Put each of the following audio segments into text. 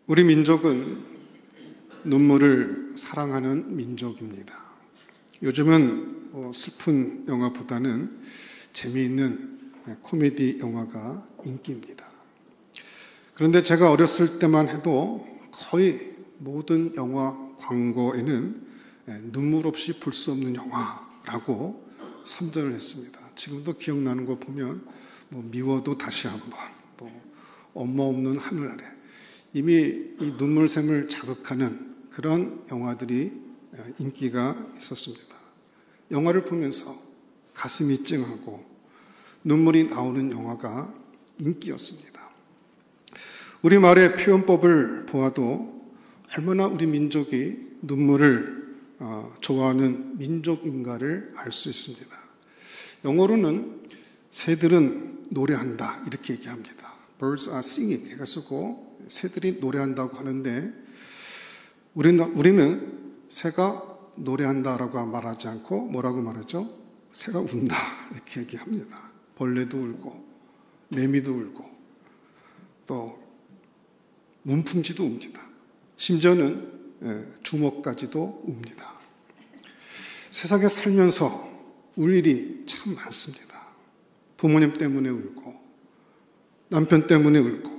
우리 민족은 눈물을 사랑하는 민족입니다. 요즘은 슬픈 영화보다는 재미있는 코미디 영화가 인기입니다. 그런데 제가 어렸을 때만 해도 거의 모든 영화 광고에는 눈물 없이 볼 수 없는 영화라고 선전을 했습니다. 지금도 기억나는 거 보면 미워도 다시 한번, 엄마 없는 하늘 아래, 이미 이 눈물샘을 자극하는 그런 영화들이 인기가 있었습니다. 영화를 보면서 가슴이 찡하고 눈물이 나오는 영화가 인기였습니다. 우리말의 표현법을 보아도 얼마나 우리 민족이 눈물을 좋아하는 민족인가를 알 수 있습니다. 영어로는 새들은 노래한다 이렇게 얘기합니다. Birds are singing 해가 쓰고 새들이 노래한다고 하는데 우리는 새가 노래한다라고 말하지 않고 뭐라고 말하죠? 새가 운다 이렇게 얘기합니다. 벌레도 울고 매미도 울고 또 문풍지도 웁니다. 심지어는 주먹까지도 웁니다. 세상에 살면서 울 일이 참 많습니다. 부모님 때문에 울고 남편 때문에 울고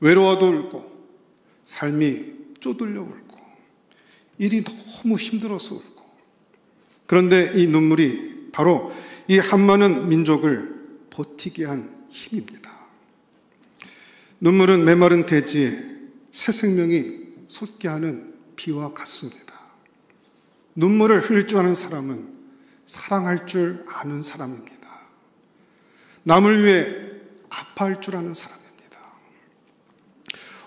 외로워도 울고 삶이 쪼들려 울고 일이 너무 힘들어서 울고 그런데 이 눈물이 바로 이 한많은 민족을 버티게 한 힘입니다. 눈물은 메마른 대지에 새 생명이 솟게 하는 비와 같습니다. 눈물을 흘릴 줄 아는 사람은 사랑할 줄 아는 사람입니다. 남을 위해 아파할 줄 아는 사람입니다.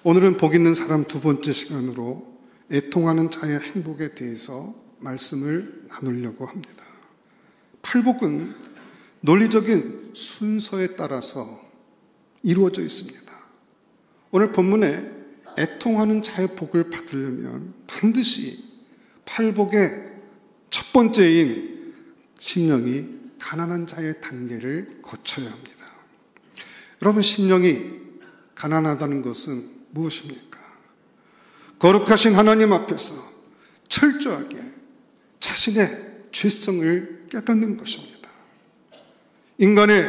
오늘은 복 있는 사람 두 번째 시간으로 애통하는 자의 행복에 대해서 말씀을 나누려고 합니다. 팔복은 논리적인 순서에 따라서 이루어져 있습니다. 오늘 본문에 애통하는 자의 복을 받으려면 반드시 팔복의 첫 번째인 심령이 가난한 자의 단계를 거쳐야 합니다. 여러분, 심령이 가난하다는 것은 무엇입니까? 거룩하신 하나님 앞에서 철저하게 자신의 죄성을 깨닫는 것입니다. 인간의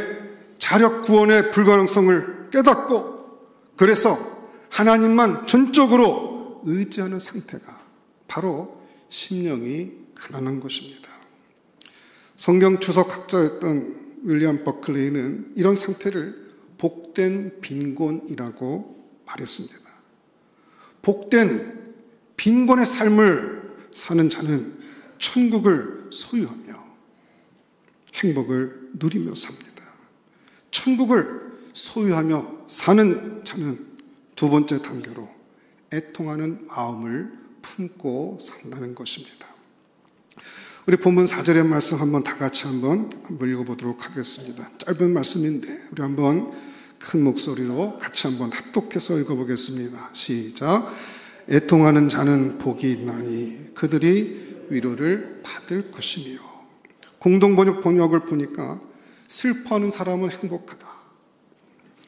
자력 구원의 불가능성을 깨닫고 그래서 하나님만 전적으로 의지하는 상태가 바로 심령이 가난한 것입니다. 성경 주석학자였던 윌리엄 버클레이는 이런 상태를 복된 빈곤이라고 말했습니다. 복된 빈곤의 삶을 사는 자는 천국을 소유하며 행복을 누리며 삽니다. 천국을 소유하며 사는 자는 두 번째 단계로 애통하는 마음을 품고 산다는 것입니다. 우리 본문 4절의 말씀 한번 다 같이 한번 읽어보도록 하겠습니다. 짧은 말씀인데 우리 한번 큰 목소리로 같이 한번 합독해서 읽어보겠습니다. 시작. 애통하는 자는 복이 있나니 그들이 위로를 받을 것이며. 공동번역을 보니까 슬퍼하는 사람은 행복하다.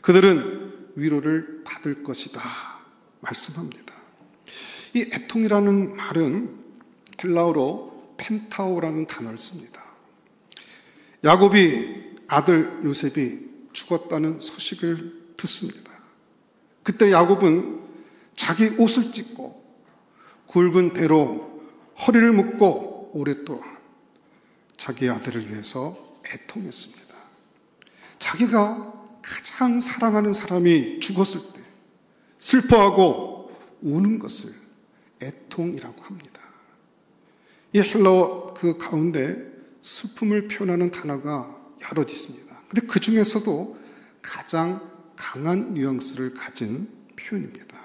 그들은 위로를 받을 것이다 말씀합니다. 이 애통이라는 말은 헬라어로 펜타오라는 단어를 씁니다. 야곱이 아들 요셉이 죽었다는 소식을 듣습니다. 그때 야곱은 자기 옷을 찢고 굵은 배로 허리를 묶고 오랫동안 자기 아들을 위해서 애통했습니다. 자기가 가장 사랑하는 사람이 죽었을 때 슬퍼하고 우는 것을 애통이라고 합니다. 이 헬라어 그 가운데 슬픔을 표현하는 단어가 여러 있습니다. 근데 그 중에서도 가장 강한 뉘앙스를 가진 표현입니다.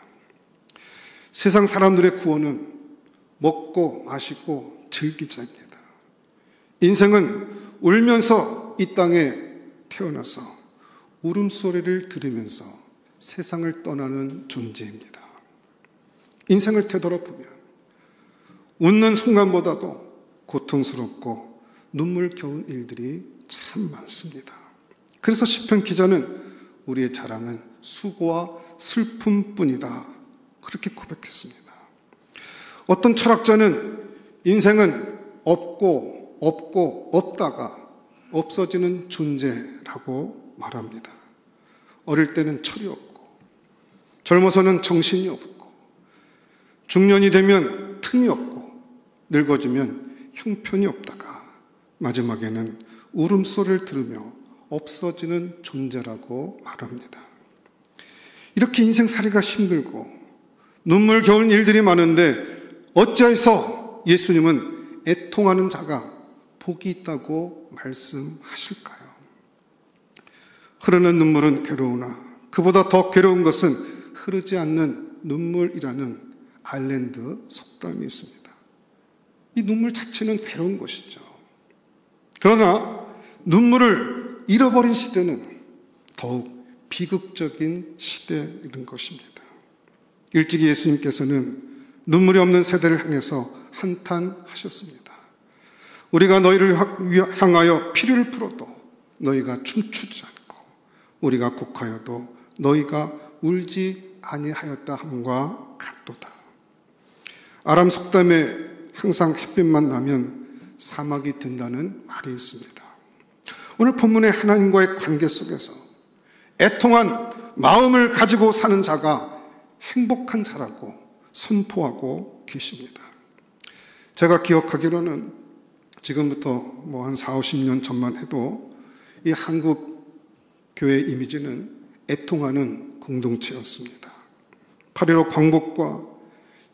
세상 사람들의 구원은 먹고 마시고 즐기자입니다. 인생은 울면서 이 땅에 태어나서 울음소리를 들으면서 세상을 떠나는 존재입니다. 인생을 되돌아보면 웃는 순간보다도 고통스럽고 눈물겨운 일들이 참 많습니다. 그래서 시편 기자는 우리의 자랑은 수고와 슬픔뿐이다 그렇게 고백했습니다. 어떤 철학자는 인생은 없고 없다가 없어지는 존재라고 말합니다. 어릴 때는 철이 없고, 젊어서는 정신이 없고, 중년이 되면 틈이 없고, 늙어지면 형편이 없다가 마지막에는 울음소리를 들으며 없어지는 존재라고 말합니다. 이렇게 인생살이가 힘들고 눈물겨운 일들이 많은데 어찌해서 예수님은 애통하는 자가 복이 있다고 말씀하실까요? 흐르는 눈물은 괴로우나 그보다 더 괴로운 것은 흐르지 않는 눈물이라는 아일랜드 속담이 있습니다. 이 눈물 자체는 괴로운 것이죠. 그러나 눈물을 잃어버린 시대는 더욱 비극적인 시대인 것입니다. 일찍이 예수님께서는 눈물이 없는 세대를 향해서 한탄하셨습니다. 우리가 너희를 향하여 피를 풀어도 너희가 춤추지 않고 우리가 곡하여도 너희가 울지 아니하였다 함과 같도다. 아람 속담에 항상 햇빛만 나면 사막이 된다는 말이 있습니다. 오늘 본문의 하나님과의 관계 속에서 애통한 마음을 가지고 사는 자가 행복한 자라고 선포하고 계십니다. 제가 기억하기로는 지금부터 한 4, 50년 전만 해도 이 한국 교회 이미지는 애통하는 공동체였습니다. 8.15 광복과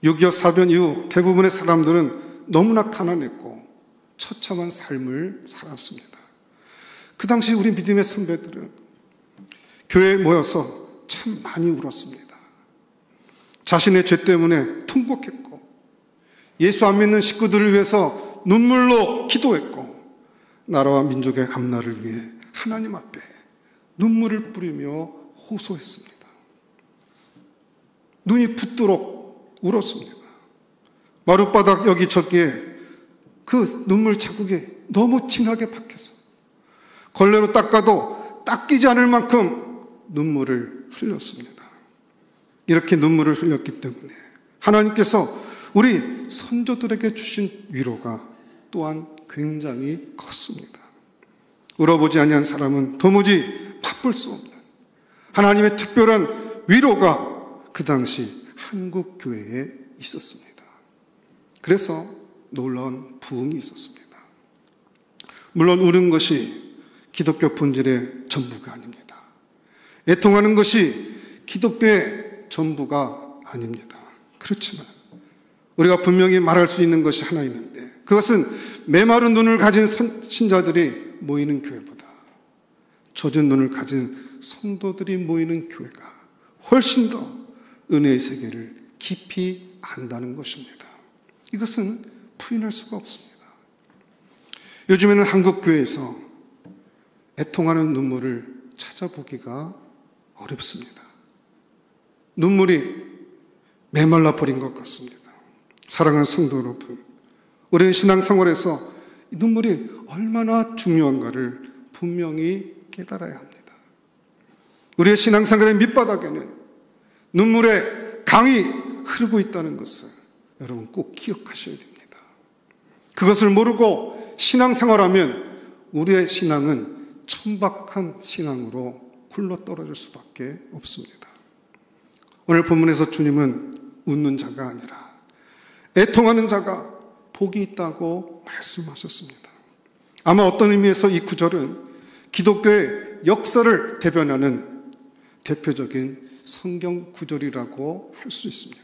6.25 사변 이후 대부분의 사람들은 너무나 가난했고 처참한 삶을 살았습니다. 그 당시 우리 믿음의 선배들은 교회에 모여서 참 많이 울었습니다. 자신의 죄 때문에 통곡했고 예수 안 믿는 식구들을 위해서 눈물로 기도했고 나라와 민족의 앞날을 위해 하나님 앞에 눈물을 뿌리며 호소했습니다. 눈이 붓도록 울었습니다. 마룻바닥 여기저기에 그 눈물 자국이 너무 진하게 박혀서 걸레로 닦아도 닦이지 않을 만큼 눈물을 흘렸습니다. 이렇게 눈물을 흘렸기 때문에 하나님께서 우리 선조들에게 주신 위로가 또한 굉장히 컸습니다. 울어보지 아니한 사람은 도무지 바쁠 수 없는 하나님의 특별한 위로가 그 당시 한국 교회에 있었습니다. 그래서 놀라운 부흥이 있었습니다. 물론 우는 것이 기독교 본질의 전부가 아닙니다. 애통하는 것이 기독교의 전부가 아닙니다. 그렇지만 우리가 분명히 말할 수 있는 것이 하나 있는데 그것은 메마른 눈을 가진 신자들이 모이는 교회보다 젖은 눈을 가진 성도들이 모이는 교회가 훨씬 더 은혜의 세계를 깊이 안다는 것입니다. 이것은 부인할 수가 없습니다. 요즘에는 한국 교회에서 애통하는 눈물을 찾아보기가 어렵습니다. 눈물이 메말라 버린 것 같습니다. 사랑하는 성도 여러분, 우리는 신앙생활에서 눈물이 얼마나 중요한가를 분명히 깨달아야 합니다. 우리의 신앙생활의 밑바닥에는 눈물의 강이 흐르고 있다는 것을 여러분 꼭 기억하셔야 됩니다. 그것을 모르고 신앙생활하면 우리의 신앙은 천박한 신앙으로 굴러떨어질 수밖에 없습니다. 오늘 본문에서 주님은 웃는 자가 아니라 애통하는 자가 복이 있다고 말씀하셨습니다. 아마 어떤 의미에서 이 구절은 기독교의 역사를 대변하는 대표적인 성경 구절이라고 할 수 있습니다.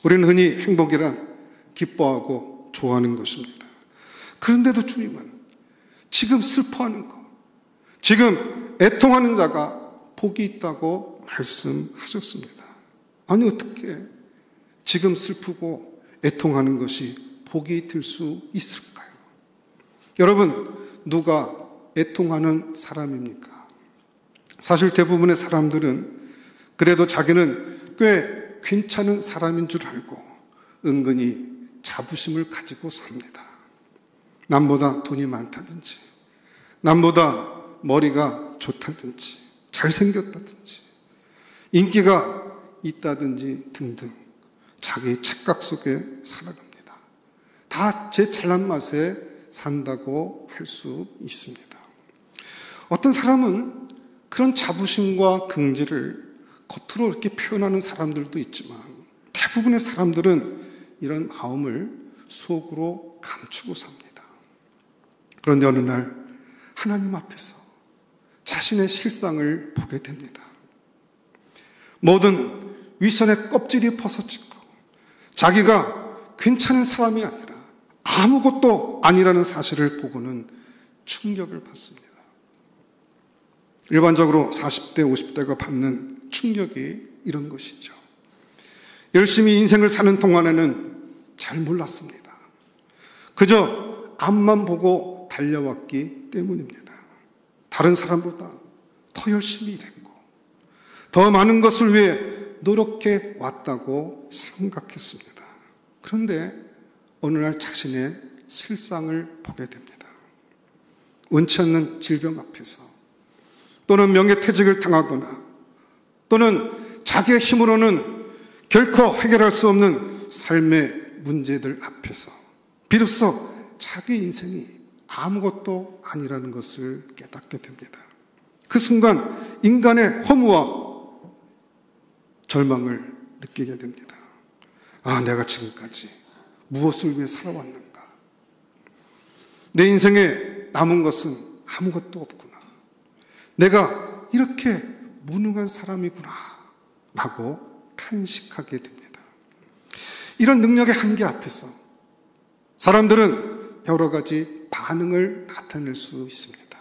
우리는 흔히 행복이란 기뻐하고 좋아하는 것입니다. 그런데도 주님은 지금 슬퍼하는 것, 지금 애통하는 자가 복이 있다고 말씀하셨습니다. 아니 어떻게 지금 슬프고 애통하는 것이 복이 될 수 있을까요? 여러분, 누가 애통하는 사람입니까? 사실 대부분의 사람들은 그래도 자기는 꽤 괜찮은 사람인 줄 알고 은근히 자부심을 가지고 삽니다. 남보다 돈이 많다든지, 남보다 머리가 좋다든지, 잘생겼다든지, 인기가 있다든지 등등 자기 착각 속에 살아갑니다. 다 제 잘난 맛에 산다고 할 수 있습니다. 어떤 사람은 그런 자부심과 긍지를 겉으로 이렇게 표현하는 사람들도 있지만 대부분의 사람들은 이런 마음을 속으로 감추고 삽니다. 그런데 어느 날 하나님 앞에서 자신의 실상을 보게 됩니다. 모든 위선의 껍질이 벗어지고 자기가 괜찮은 사람이 아니라 아무것도 아니라는 사실을 보고는 충격을 받습니다. 일반적으로 40대, 50대가 받는 충격이 이런 것이죠. 열심히 인생을 사는 동안에는 잘 몰랐습니다. 그저 앞만 보고 달려왔기 때문입니다. 다른 사람보다 더 열심히 일했고 더 많은 것을 위해 노력해 왔다고 생각했습니다. 그런데 어느 날 자신의 실상을 보게 됩니다. 원치 않는 질병 앞에서 또는 명예퇴직을 당하거나 또는 자기의 힘으로는 결코 해결할 수 없는 삶의 문제들 앞에서 비로소 자기 인생이 아무것도 아니라는 것을 깨닫게 됩니다. 그 순간 인간의 허무와 절망을 느끼게 됩니다. 아, 내가 지금까지 무엇을 위해 살아왔는가? 내 인생에 남은 것은 아무것도 없구나. 내가 이렇게 무능한 사람이구나 라고 탄식하게 됩니다. 이런 능력의 한계 앞에서 사람들은 여러 가지 반응을 나타낼 수 있습니다.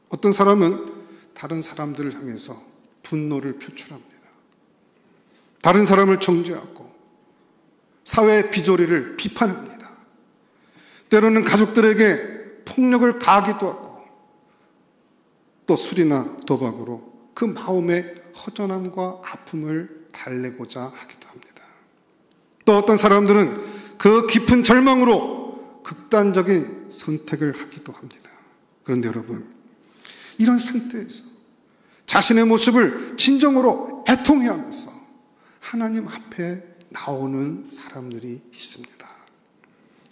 어떤 사람은 다른 사람들을 향해서 분노를 표출합니다. 다른 사람을 정죄하고 사회의 비조리를 비판합니다. 때로는 가족들에게 폭력을 가하기도 하고 또 술이나 도박으로 그 마음의 허전함과 아픔을 달래고자 하기도 합니다. 또 어떤 사람들은 그 깊은 절망으로 극단적인 선택을 하기도 합니다. 그런데 여러분, 이런 상태에서 자신의 모습을 진정으로 애통해하면서 하나님 앞에 나오는 사람들이 있습니다.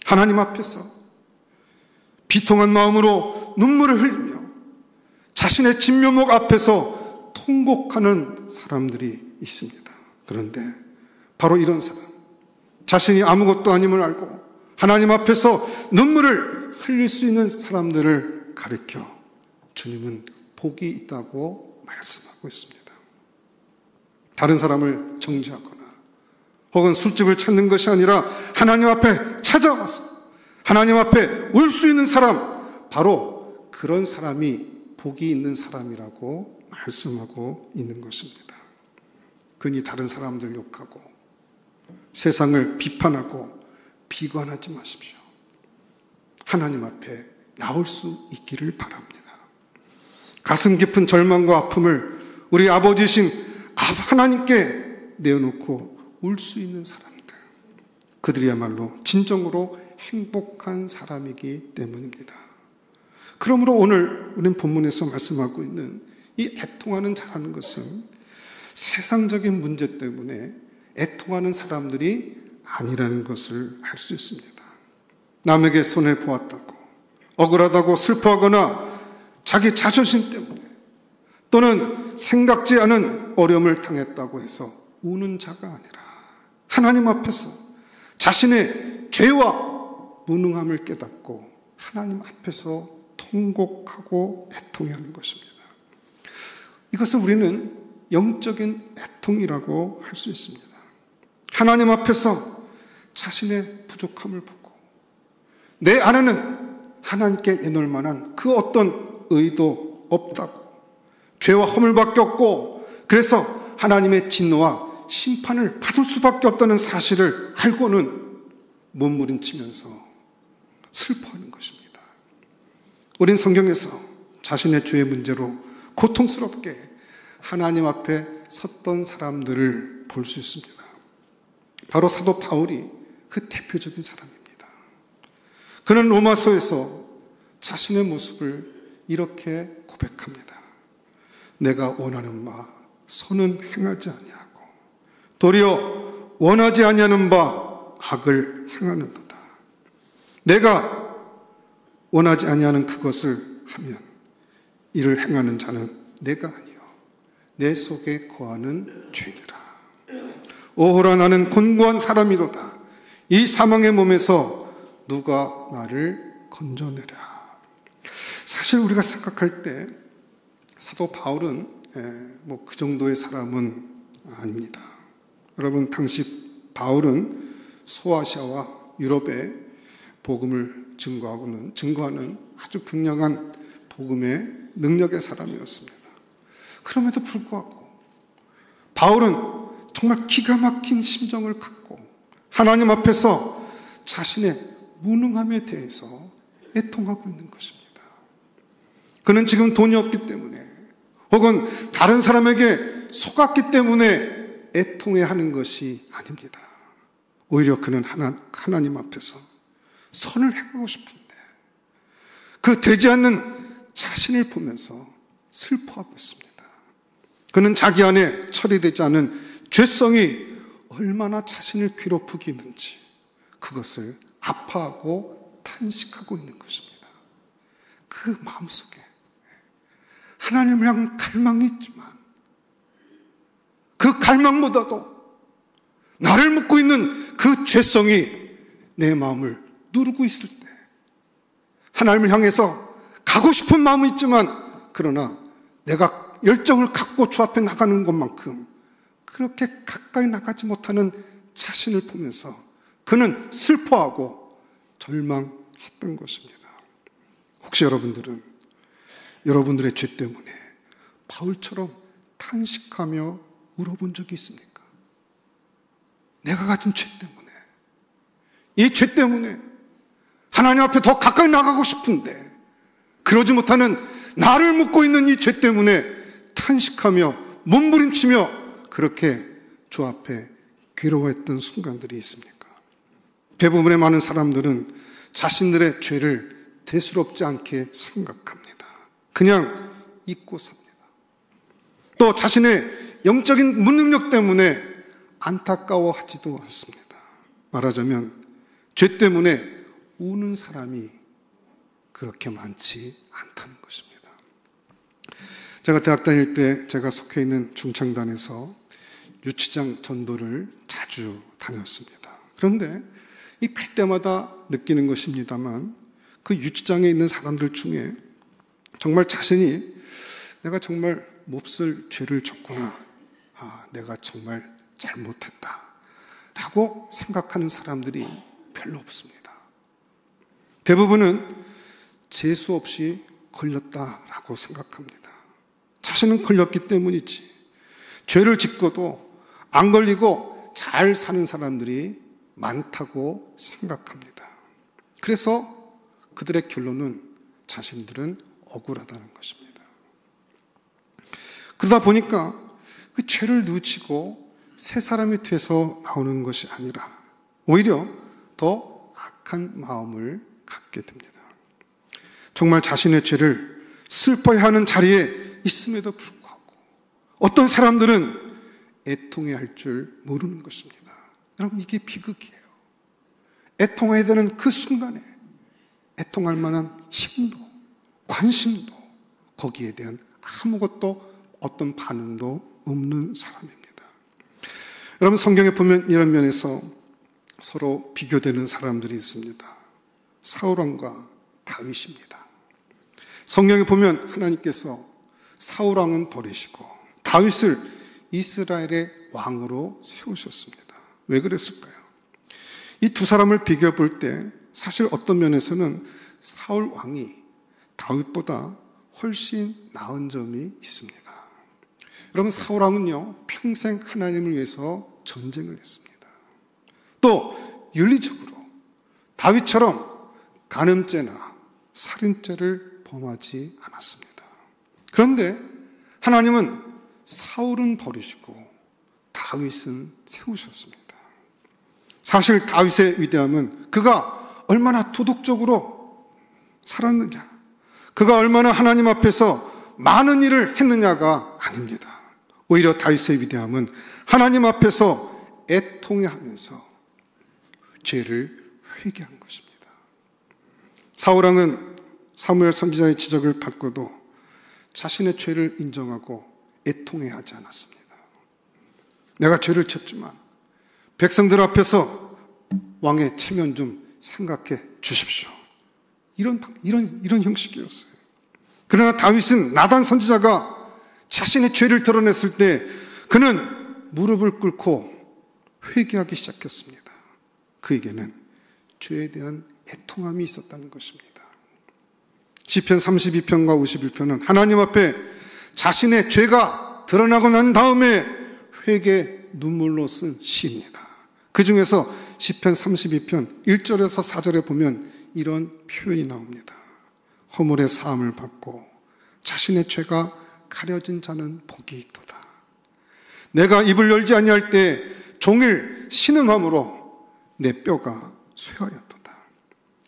하나님 앞에서 비통한 마음으로 눈물을 흘리며 자신의 진면목 앞에서 통곡하는 사람들이 있습니다. 그런데 바로 이런 사람, 자신이 아무것도 아님을 알고 하나님 앞에서 눈물을 흘릴 수 있는 사람들을 가리켜 주님은 복이 있다고 말씀하고 있습니다. 다른 사람을 정죄하거나 혹은 술집을 찾는 것이 아니라 하나님 앞에 찾아와서 하나님 앞에 올 수 있는 사람, 바로 그런 사람이 복이 있는 사람이라고 말씀하고 있는 것입니다. 괜히 다른 사람들 욕하고 세상을 비판하고 비관하지 마십시오. 하나님 앞에 나올 수 있기를 바랍니다. 가슴 깊은 절망과 아픔을 우리 아버지이신 하나님께 내어놓고 울 수 있는 사람들, 그들이야말로 진정으로 행복한 사람이기 때문입니다. 그러므로 오늘 우리는 본문에서 말씀하고 있는 이 애통하는 자라는 것은 세상적인 문제 때문에 애통하는 사람들이 아니라는 것을 알 수 있습니다. 남에게 손해보았다고 억울하다고 슬퍼하거나 자기 자존심 때문에 또는 생각지 않은 어려움을 당했다고 해서 우는 자가 아니라 하나님 앞에서 자신의 죄와 무능함을 깨닫고 하나님 앞에서 통곡하고 애통해하는 것입니다. 이것을 우리는 영적인 애통이라고 할 수 있습니다. 하나님 앞에서 자신의 부족함을 보고 내 안에는 하나님께 내놓을 만한 그 어떤 의도 없다고, 죄와 허물밖에 없고 그래서 하나님의 진노와 심판을 받을 수밖에 없다는 사실을 알고는 몸부림치면서 슬퍼하는 것입니다. 우린 성경에서 자신의 죄의 문제로 고통스럽게 하나님 앞에 섰던 사람들을 볼 수 있습니다. 바로 사도 바울이 그 대표적인 사람입니다. 그는 로마서에서 자신의 모습을 이렇게 고백합니다. 내가 원하는 바 선은 행하지 아니하고 도리어 원하지 아니하는 바 악을 행하는도다. 내가 원하지 아니하는 그것을 하면 이를 행하는 자는 내가 아니요 내 속에 거하는 죄니라. 오호라 나는 곤고한 사람이로다. 이 사망의 몸에서 누가 나를 건져내랴. 사실 우리가 생각할 때 사도 바울은 그 정도의 사람은 아닙니다. 여러분, 당시 바울은 소아시아와 유럽에 복음을 증거하는 아주 굉장한 복음의 능력의 사람이었습니다. 그럼에도 불구하고 바울은 정말 기가 막힌 심정을 갖고 하나님 앞에서 자신의 무능함에 대해서 애통하고 있는 것입니다. 그는 지금 돈이 없기 때문에 혹은 다른 사람에게 속았기 때문에 애통해야 하는 것이 아닙니다. 오히려 그는 하나님 앞에서 선을 행하고 싶은데 그 되지 않는 자신을 보면서 슬퍼하고 있습니다. 그는 자기 안에 처리되지 않은 죄성이 얼마나 자신을 괴롭히고 있는지 그것을 아파하고 탄식하고 있는 것입니다. 그 마음속에 하나님을 향한 갈망이 있지만 그 갈망보다도 나를 묻고 있는 그 죄성이 내 마음을 누르고 있을 때 하나님을 향해서 가고 싶은 마음은 있지만 그러나 내가 열정을 갖고 주 앞에 나가는 것만큼 그렇게 가까이 나가지 못하는 자신을 보면서 그는 슬퍼하고 절망했던 것입니다. 혹시 여러분들은 여러분들의 죄 때문에 바울처럼 탄식하며 울어본 적이 있습니까? 내가 가진 죄 때문에, 이 죄 때문에 하나님 앞에 더 가까이 나가고 싶은데 그러지 못하는 나를 묻고 있는 이 죄 때문에 탄식하며 몸부림치며 그렇게 주 앞에 괴로워했던 순간들이 있습니까? 대부분의 많은 사람들은 자신들의 죄를 대수롭지 않게 생각합니다. 그냥 잊고 삽니다. 또 자신의 영적인 무능력 때문에 안타까워하지도 않습니다. 말하자면 죄 때문에 우는 사람이 그렇게 많지 않다는 것입니다. 제가 대학 다닐 때 제가 속해 있는 중창단에서 유치장 전도를 자주 다녔습니다. 그런데 이 갈 때마다 느끼는 것입니다만 그 유치장에 있는 사람들 중에 정말 자신이 내가 정말 몹쓸 죄를 졌구나, 내가 정말 잘못했다 라고 생각하는 사람들이 별로 없습니다. 대부분은 재수 없이 걸렸다라고 생각합니다. 자신은 걸렸기 때문이지 죄를 짓고도 안 걸리고 잘 사는 사람들이 많다고 생각합니다. 그래서 그들의 결론은 자신들은 억울하다는 것입니다. 그러다 보니까 그 죄를 뉘우치고 새 사람이 돼서 나오는 것이 아니라 오히려 더 악한 마음을 갖게 됩니다. 정말 자신의 죄를 슬퍼해하는 자리에 있음에도 불구하고 어떤 사람들은 애통해야 할 줄 모르는 것입니다. 여러분, 이게 비극이에요. 애통해야 되는 그 순간에 애통할 만한 힘도 관심도 거기에 대한 아무것도 어떤 반응도 없는 사람입니다. 여러분, 성경에 보면 이런 면에서 서로 비교되는 사람들이 있습니다. 사울왕과 다윗입니다. 성경에 보면 하나님께서 사울왕은 버리시고 다윗을 이스라엘의 왕으로 세우셨습니다. 왜 그랬을까요? 이 두 사람을 비교해 볼 때 사실 어떤 면에서는 사울 왕이 다윗보다 훨씬 나은 점이 있습니다. 여러분, 사울 왕은요 평생 하나님을 위해서 전쟁을 했습니다. 또 윤리적으로 다윗처럼 간음죄나 살인죄를 범하지 않았습니다. 그런데 하나님은 사울은 버리시고 다윗은 세우셨습니다. 사실 다윗의 위대함은 그가 얼마나 도덕적으로 살았느냐, 그가 얼마나 하나님 앞에서 많은 일을 했느냐가 아닙니다. 오히려 다윗의 위대함은 하나님 앞에서 애통해하면서 죄를 회개한 것입니다. 사울왕은 사무엘 선지자의 지적을 받고도 자신의 죄를 인정하고 애통해하지 않았습니다. 내가 죄를 졌지만 백성들 앞에서 왕의 체면 좀 생각해 주십시오. 이런 형식이었어요. 그러나 다윗은 나단 선지자가 자신의 죄를 드러냈을 때 그는 무릎을 꿇고 회개하기 시작했습니다. 그에게는 죄에 대한 애통함이 있었다는 것입니다. 시편 32편과 51편은 하나님 앞에 자신의 죄가 드러나고 난 다음에 회개 눈물로 쓴 시입니다. 그 중에서 시편 32편 1절에서 4절에 보면 이런 표현이 나옵니다. 허물의 사함을 받고 자신의 죄가 가려진 자는 복이 있도다. 내가 입을 열지 아니할 때 종일 신음함으로 내 뼈가 쇠하였도다.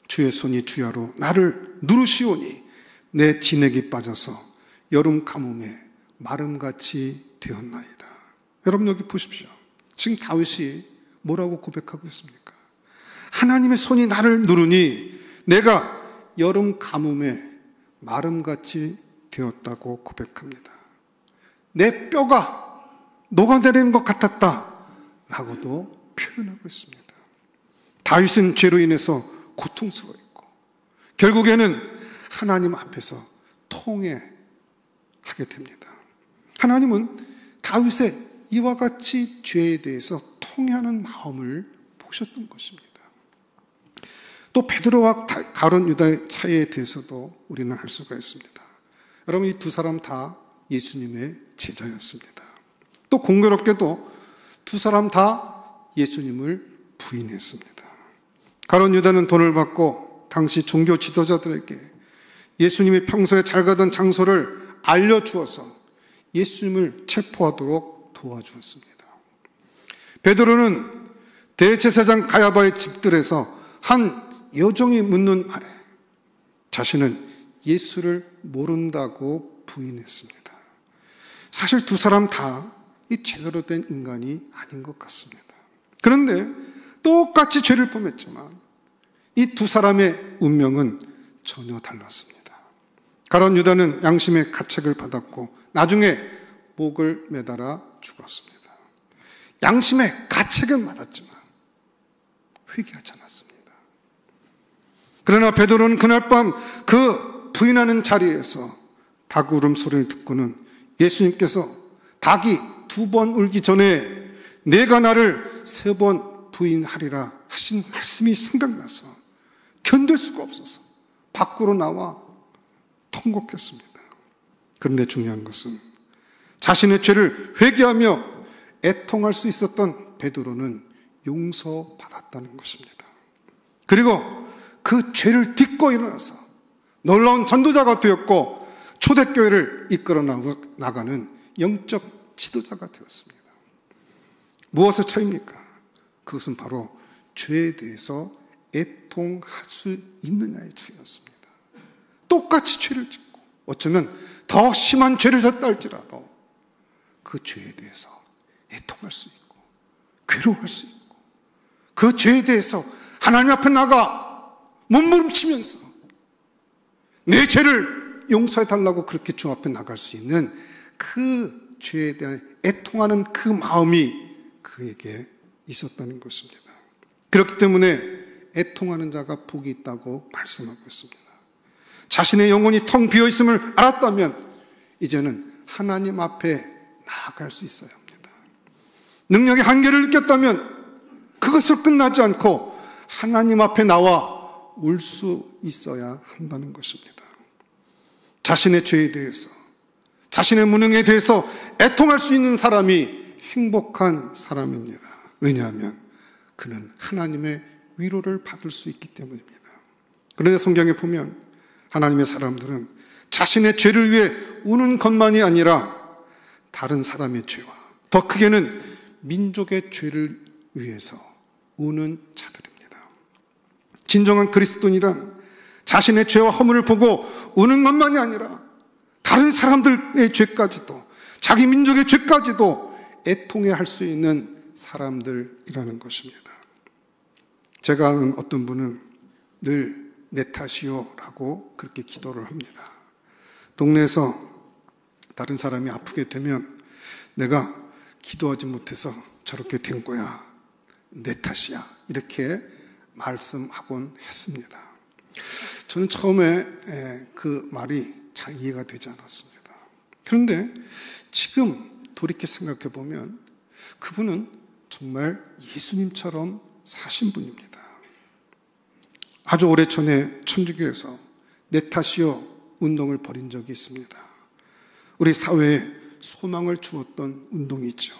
주의 손이 주야로 나를 누르시오니 내 진액이 빠져서 여름 가뭄에 마름같이 되었나이다. 여러분 여기 보십시오. 지금 다윗이 뭐라고 고백하고 있습니까? 하나님의 손이 나를 누르니 내가 여름 가뭄에 마름같이 되었다고 고백합니다. 내 뼈가 녹아내리는 것 같았다 라고도 표현하고 있습니다. 다윗은 죄로 인해서 고통스러워했고 결국에는 하나님 앞에서 통회하게 됩니다. 하나님은 다윗의 이와 같이 죄에 대해서 통회하는 마음을 보셨던 것입니다. 또 베드로와 가룟 유다의 차이에 대해서도 우리는 알 수가 있습니다. 여러분 이 두 사람 다 예수님의 제자였습니다. 또 공교롭게도 두 사람 다 예수님을 부인했습니다. 가룟 유다는 돈을 받고 당시 종교 지도자들에게 예수님이 평소에 잘 가던 장소를 알려주어서 예수님을 체포하도록 도와주었습니다. 베드로는 대제사장 가야바의 집들에서 한 여종이 묻는 말에 자신은 예수를 모른다고 부인했습니다. 사실 두 사람 다 이 제대로 된 인간이 아닌 것 같습니다. 그런데 똑같이 죄를 범했지만 이 두 사람의 운명은 전혀 달랐습니다. 가룟 유다는 양심의 가책을 받았고 나중에 목을 매달아 죽었습니다. 양심의 가책은 받았지만 회개하지 않았습니다. 그러나 베드로는 그날 밤 그 부인하는 자리에서 닭 울음소리를 듣고는 예수님께서 닭이 2번 울기 전에 내가 나를 3번 부인하리라 하신 말씀이 생각나서 견딜 수가 없어서 밖으로 나와 통곡했습니다. 그런데 중요한 것은 자신의 죄를 회개하며 애통할 수 있었던 베드로는 용서받았다는 것입니다. 그리고 그 죄를 딛고 일어나서 놀라운 전도자가 되었고 초대교회를 이끌어 나가는 영적 지도자가 되었습니다. 무엇의 차이입니까? 그것은 바로 죄에 대해서 애통할 수 있느냐의 차이였습니다. 똑같이 죄를 짓고 어쩌면 더 심한 죄를 졌다 할지라도 그 죄에 대해서 애통할 수 있고 괴로워할 수 있고 그 죄에 대해서 하나님 앞에 나가 몸부림치면서 내 죄를 용서해달라고 그렇게 주 앞에 나갈 수 있는 그 죄에 대한 애통하는 그 마음이 그에게 있었다는 것입니다. 그렇기 때문에 애통하는 자가 복이 있다고 말씀하고 있습니다. 자신의 영혼이 텅 비어있음을 알았다면 이제는 하나님 앞에 나아갈 수 있어야 합니다. 능력의 한계를 느꼈다면 그것을 끝나지 않고 하나님 앞에 나와 울 수 있어야 한다는 것입니다. 자신의 죄에 대해서 자신의 무능에 대해서 애통할 수 있는 사람이 행복한 사람입니다. 왜냐하면 그는 하나님의 위로를 받을 수 있기 때문입니다. 그런데 성경에 보면 하나님의 사람들은 자신의 죄를 위해 우는 것만이 아니라 다른 사람의 죄와 더 크게는 민족의 죄를 위해서 우는 자들입니다. 진정한 그리스도인이란 자신의 죄와 허물을 보고 우는 것만이 아니라 다른 사람들의 죄까지도 자기 민족의 죄까지도 애통해 할 수 있는 사람들이라는 것입니다. 제가 아는 어떤 분은 늘 내 탓이요라고 그렇게 기도를 합니다. 동네에서 다른 사람이 아프게 되면 내가 기도하지 못해서 저렇게 된 거야, 내 탓이야, 이렇게 말씀하곤 했습니다. 저는 처음에 그 말이 잘 이해가 되지 않았습니다. 그런데 지금 돌이켜 생각해 보면 그분은 정말 예수님처럼 사신 분입니다. 아주 오래전에 천주교에서 내 탓이요 운동을 벌인 적이 있습니다. 우리 사회에 소망을 주었던 운동이죠.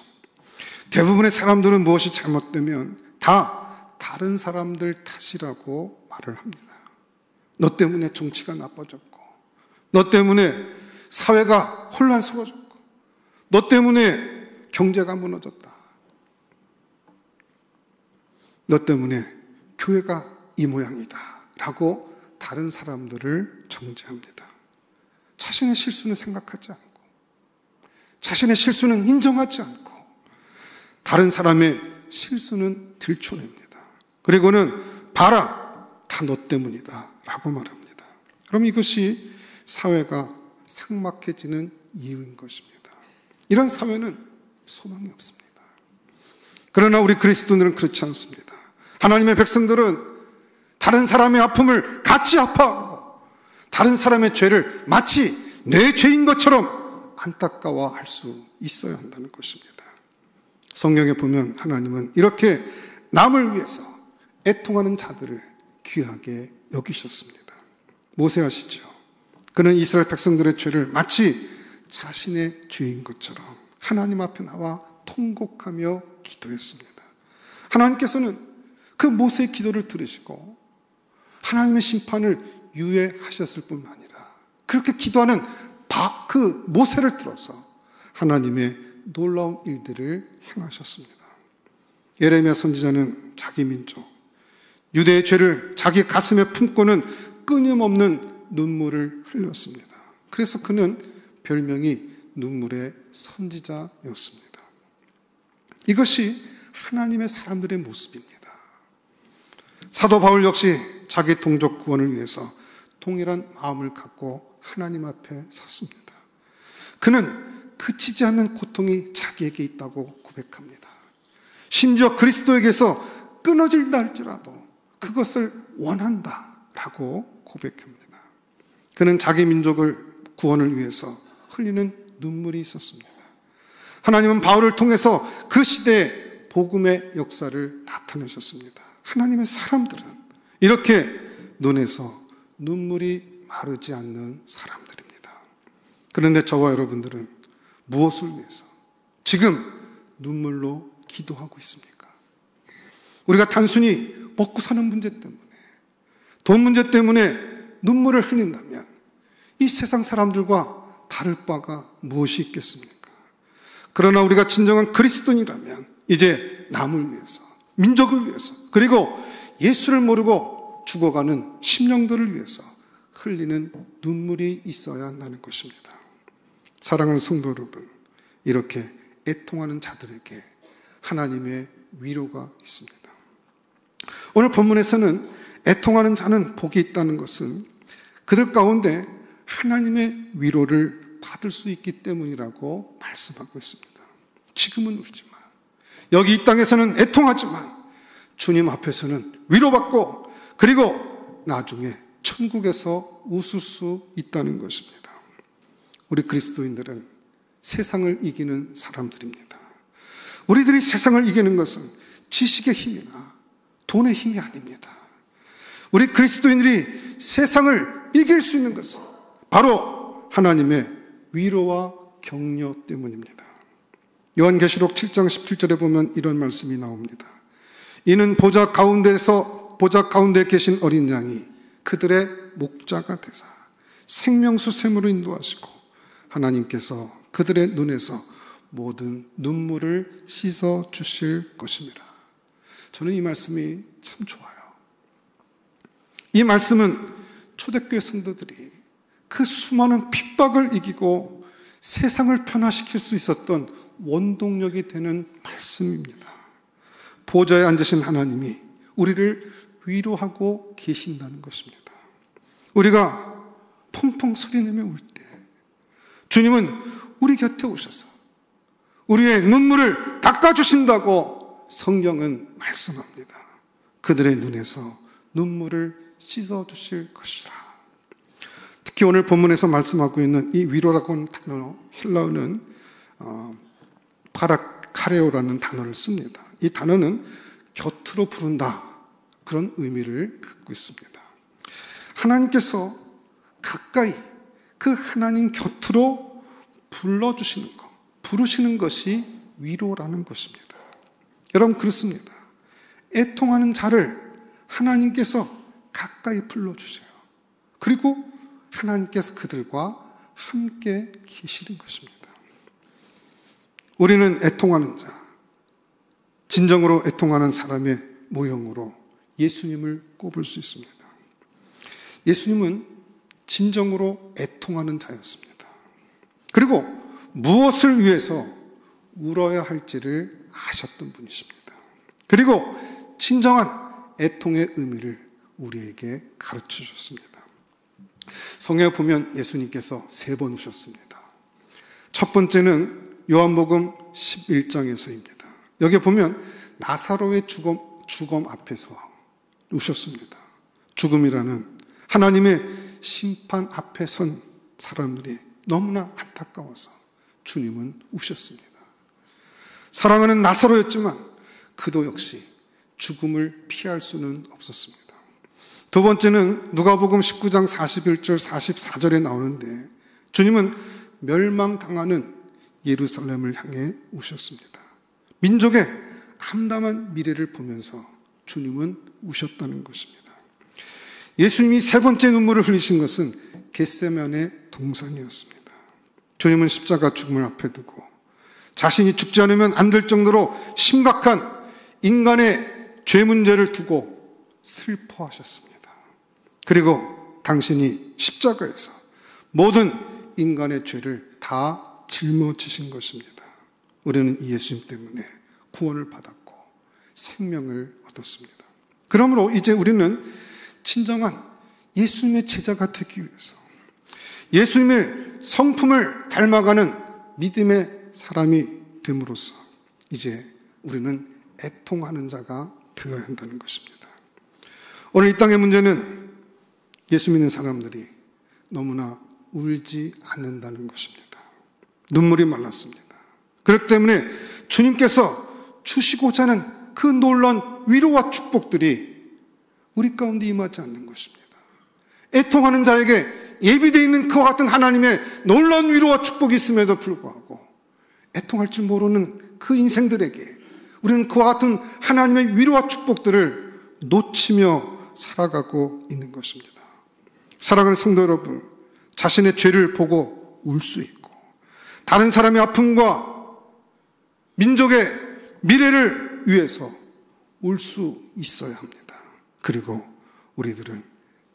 대부분의 사람들은 무엇이 잘못되면 다 다른 사람들 탓이라고 말을 합니다. 너 때문에 정치가 나빠졌고, 너 때문에 사회가 혼란스러워졌고, 너 때문에 경제가 무너졌다, 너 때문에 교회가 이 모양이다 라고 다른 사람들을 정죄합니다. 자신의 실수는 생각하지 않고, 자신의 실수는 인정하지 않고, 다른 사람의 실수는 들춰냅니다. 그리고는 봐라, 다 너 때문이다 라고 말합니다. 그럼 이것이 사회가 삭막해지는 이유인 것입니다. 이런 사회는 소망이 없습니다. 그러나 우리 그리스도인들은 그렇지 않습니다. 하나님의 백성들은 다른 사람의 아픔을 같이 아파하고 다른 사람의 죄를 마치 내 죄인 것처럼 안타까워할 수 있어야 한다는 것입니다. 성경에 보면 하나님은 이렇게 남을 위해서 애통하는 자들을 귀하게 여기셨습니다. 모세 아시죠? 그는 이스라엘 백성들의 죄를 마치 자신의 죄인 것처럼 하나님 앞에 나와 통곡하며 기도했습니다. 하나님께서는 그 모세의 기도를 들으시고 하나님의 심판을 유예하셨을 뿐만 아니라 그렇게 기도하는 그 모세를 들어서 하나님의 놀라운 일들을 행하셨습니다. 예레미야 선지자는 자기 민족, 유대의 죄를 자기 가슴에 품고는 끊임없는 눈물을 흘렸습니다. 그래서 그는 별명이 눈물의 선지자였습니다. 이것이 하나님의 사람들의 모습입니다. 사도 바울 역시 자기 동족 구원을 위해서 동일한 마음을 갖고 하나님 앞에 섰습니다. 그는 그치지 않는 고통이 자기에게 있다고 고백합니다. 심지어 그리스도에게서 끊어질다 할지라도 그것을 원한다라고 고백합니다. 그는 자기 민족을 구원을 위해서 흘리는 눈물이 있었습니다. 하나님은 바울을 통해서 그 시대의 복음의 역사를 나타내셨습니다. 하나님의 사람들은 이렇게 눈에서 눈물이 마르지 않는 사람들입니다. 그런데 저와 여러분들은 무엇을 위해서 지금 눈물로 기도하고 있습니까? 우리가 단순히 먹고 사는 문제 때문에, 돈 문제 때문에 눈물을 흘린다면 이 세상 사람들과 다를 바가 무엇이 있겠습니까? 그러나 우리가 진정한 그리스도인이라면 이제 남을 위해서, 민족을 위해서, 그리고 예수를 모르고 죽어가는 심령들을 위해서 흘리는 눈물이 있어야 한다는 것입니다. 사랑하는 성도 여러분, 이렇게 애통하는 자들에게 하나님의 위로가 있습니다. 오늘 본문에서는 애통하는 자는 복이 있다는 것은 그들 가운데 하나님의 위로를 받을 수 있기 때문이라고 말씀하고 있습니다. 지금은 울지만, 여기 이 땅에서는 애통하지만 주님 앞에서는 위로받고 그리고 나중에 천국에서 웃을 수 있다는 것입니다. 우리 그리스도인들은 세상을 이기는 사람들입니다. 우리들이 세상을 이기는 것은 지식의 힘이나 돈의 힘이 아닙니다. 우리 그리스도인들이 세상을 이길 수 있는 것은 바로 하나님의 위로와 격려 때문입니다. 요한계시록 7장 17절에 보면 이런 말씀이 나옵니다. 이는 보좌 가운데 계신 어린 양이 그들의 목자가 되사 생명수 샘으로 인도하시고 하나님께서 그들의 눈에서 모든 눈물을 씻어 주실 것입니다. 저는 이 말씀이 참 좋아요. 이 말씀은 초대교회 성도들이 그 수많은 핍박을 이기고 세상을 변화시킬 수 있었던 원동력이 되는 말씀입니다. 보좌에 앉으신 하나님이 우리를 위로하고 계신다는 것입니다. 우리가 펑펑 소리내며 울 때 주님은 우리 곁에 오셔서 우리의 눈물을 닦아주신다고 성경은 말씀합니다. 그들의 눈에서 눈물을 씻어주실 것이라. 특히 오늘 본문에서 말씀하고 있는 이 위로라고 하는 단어, 헬라어는 파라카레오라는 단어를 씁니다. 이 단어는 곁으로 부른다, 그런 의미를 갖고 있습니다. 하나님께서 가까이 그 하나님 곁으로 불러주시는 것, 부르시는 것이 위로라는 것입니다. 여러분, 그렇습니다. 애통하는 자를 하나님께서 가까이 불러주세요. 그리고 하나님께서 그들과 함께 계시는 것입니다. 우리는 애통하는 자, 진정으로 애통하는 사람의 모형으로 예수님을 꼽을 수 있습니다. 예수님은 진정으로 애통하는 자였습니다. 그리고 무엇을 위해서 울어야 할지를 아셨던 분이십니다. 그리고 진정한 애통의 의미를 우리에게 가르쳐 주셨습니다. 성경에 보면 예수님께서 3번 우셨습니다. 첫 번째는 요한복음 11장에서입니다. 여기 보면 나사로의 죽음 앞에서 우셨습니다. 죽음이라는 하나님의 심판 앞에 선 사람들이 너무나 안타까워서 주님은 우셨습니다. 사랑하는 나사로였지만 그도 역시 죽음을 피할 수는 없었습니다. 두 번째는 누가복음 19장 41절 44절에 나오는데 주님은 멸망당하는 예루살렘을 향해 우셨습니다. 민족의 암담한 미래를 보면서 주님은 우셨다는 것입니다. 예수님이 3번째 눈물을 흘리신 것은 겟세마네 동산이었습니다. 주님은 십자가 죽음을 앞에 두고 자신이 죽지 않으면 안 될 정도로 심각한 인간의 죄 문제를 두고 슬퍼하셨습니다. 그리고 당신이 십자가에서 모든 인간의 죄를 다 짊어지신 것입니다. 우리는 이 예수님 때문에 구원을 받았고 생명을 얻었습니다. 그러므로 이제 우리는 진정한 예수님의 제자가 되기 위해서 예수님의 성품을 닮아가는 믿음의 사람이 됨으로써 이제 우리는 애통하는 자가 되어야 한다는 것입니다. 오늘 이 땅의 문제는 예수 믿는 사람들이 너무나 울지 않는다는 것입니다. 눈물이 말랐습니다. 그렇기 때문에 주님께서 주시고자 하는 그 놀라운 위로와 축복들이 우리 가운데 임하지 않는 것입니다. 애통하는 자에게 예비되어 있는 그와 같은 하나님의 놀라운 위로와 축복이 있음에도 불구하고 애통할 줄 모르는 그 인생들에게 우리는 그와 같은 하나님의 위로와 축복들을 놓치며 살아가고 있는 것입니다. 사랑하는 성도 여러분, 자신의 죄를 보고 울 수 있고 다른 사람의 아픔과 민족의 미래를 위해서 울 수 있어야 합니다. 그리고 우리들은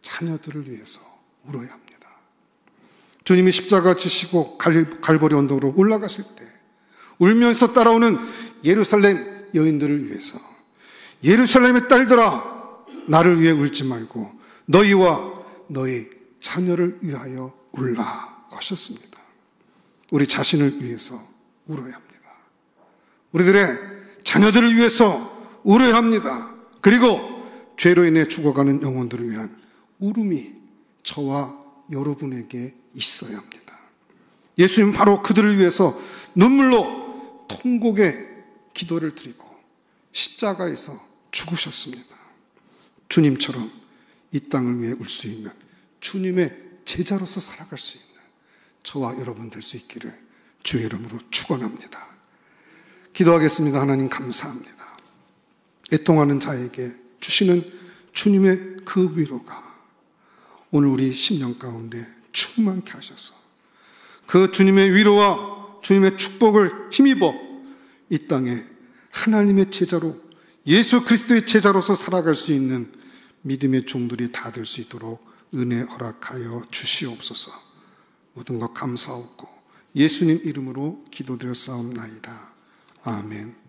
자녀들을 위해서 울어야 합니다. 주님이 십자가 지시고 갈보리 언덕으로 올라가실 때 울면서 따라오는 예루살렘 여인들을 위해서 예루살렘의 딸들아 나를 위해 울지 말고 너희와 너희 자녀를 위하여 울라 하셨습니다. 우리 자신을 위해서 울어야 합니다. 우리들의 자녀들을 위해서 울어야 합니다. 그리고 죄로 인해 죽어가는 영혼들을 위한 울음이 저와 여러분에게 있어야 합니다. 예수님은 바로 그들을 위해서 눈물로 통곡의 기도를 드리고 십자가에서 죽으셨습니다. 주님처럼 이 땅을 위해 울 수 있는 주님의 제자로서 살아갈 수 있는 저와 여러분 될 수 있기를 주의 이름으로 축원합니다. 기도하겠습니다. 하나님 감사합니다. 애통하는 자에게 주시는 주님의 그 위로가 오늘 우리 심령 가운데 충만케 하셔서 그 주님의 위로와 주님의 축복을 힘입어 이 땅에 하나님의 제자로 예수 그리스도의 제자로서 살아갈 수 있는 믿음의 종들이 다 될 수 있도록 은혜 허락하여 주시옵소서. 모든 것 감사하고 예수님 이름으로 기도드렸사옵나이다. 아멘.